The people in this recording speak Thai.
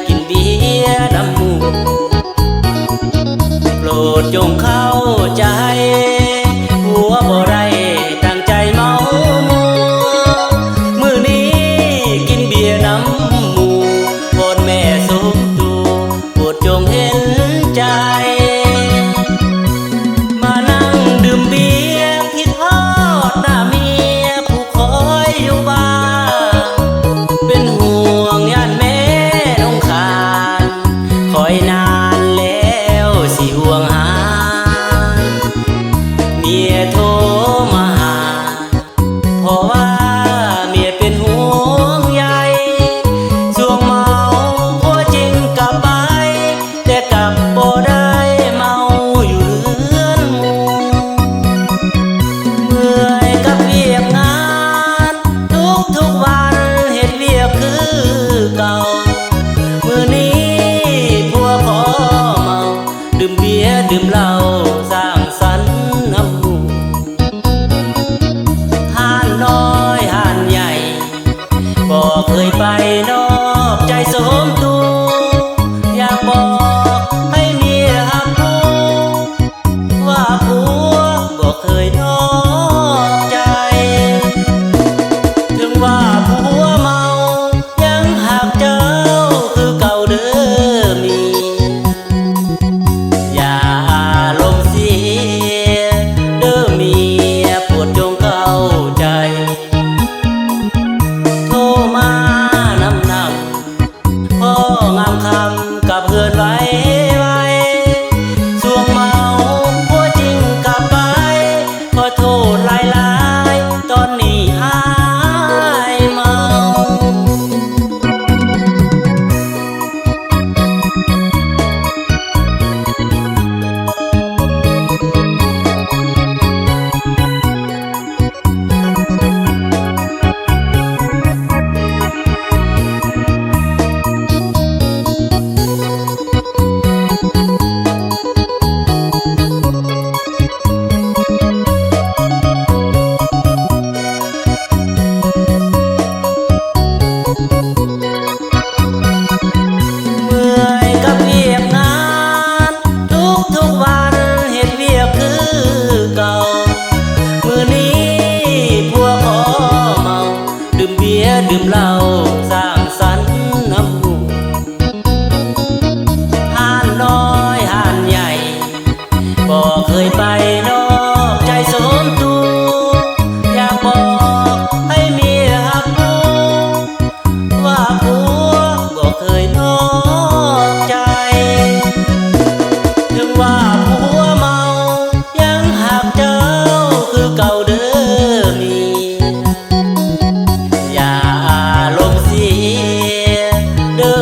กินเบียร์น้ำมูโปรดจงเข้าใจหัวบ่ได้ตั้งใจเมามัวมื้อนี้กินเบียร์น้ำมูวอนแม่สมตูโปรดจงเห็นใจมานั่งดื่มเบียร์คิดฮอดหน้าเมียผู้คอยอยู่บ้านเป็นห่วงย่านแม่น้องขานคอยนานแล้วสิห่วงหาเมียโทรมาหาเพราะว่าเมียเป็นห่วงใยส่วงเมาผัวจริงกลับไปแต่กลับบ่ได้เมาอยู่เรือนหมู่เมื่อยกับเวียกงานทุกวันเฮ็ดเวียกคือเก่ามื้อนี้ผัวขอเมาดื่มเบียร์ดื่มเหล้าสร้างสรรค์น้ำมูห้านน้อยห้านใหญ่บ่เคยไปนอกใจสมตูอยากบอกให้เมียหักผู้ว่าผัวบ่เคยนอกใจถึงว่าผัวเมายังหักเจ้าคือเก่าเด้อเมียอย่าอารมณ์เสียเด้อเมียโปรดจงเข้าใจโทรมานำพ่องามคำกับเพื่อนไว้ส่วงเมาผัวจริงกลับไปขอโทษหลายๆตอนนี้อายเมา เมื่อยกับเวียกงานทุกวันเฮ็ดเวียกคือเก่ามื้อนี้ผัวขอเมาดื่มเบียร์ดื่มเหล้าสร้างสรรค์น้ำมูห้านน้อยห้านใหญ่บ่เคยไปนอกใจสมตูอยากบอกให้เมียหักผู้ว่าผัวบ่เคยนอกใจถึงว่าผัวเมายังหักเจ้าคือเก่าเด้อเมียอย่าอารมณ์เสียเด้อ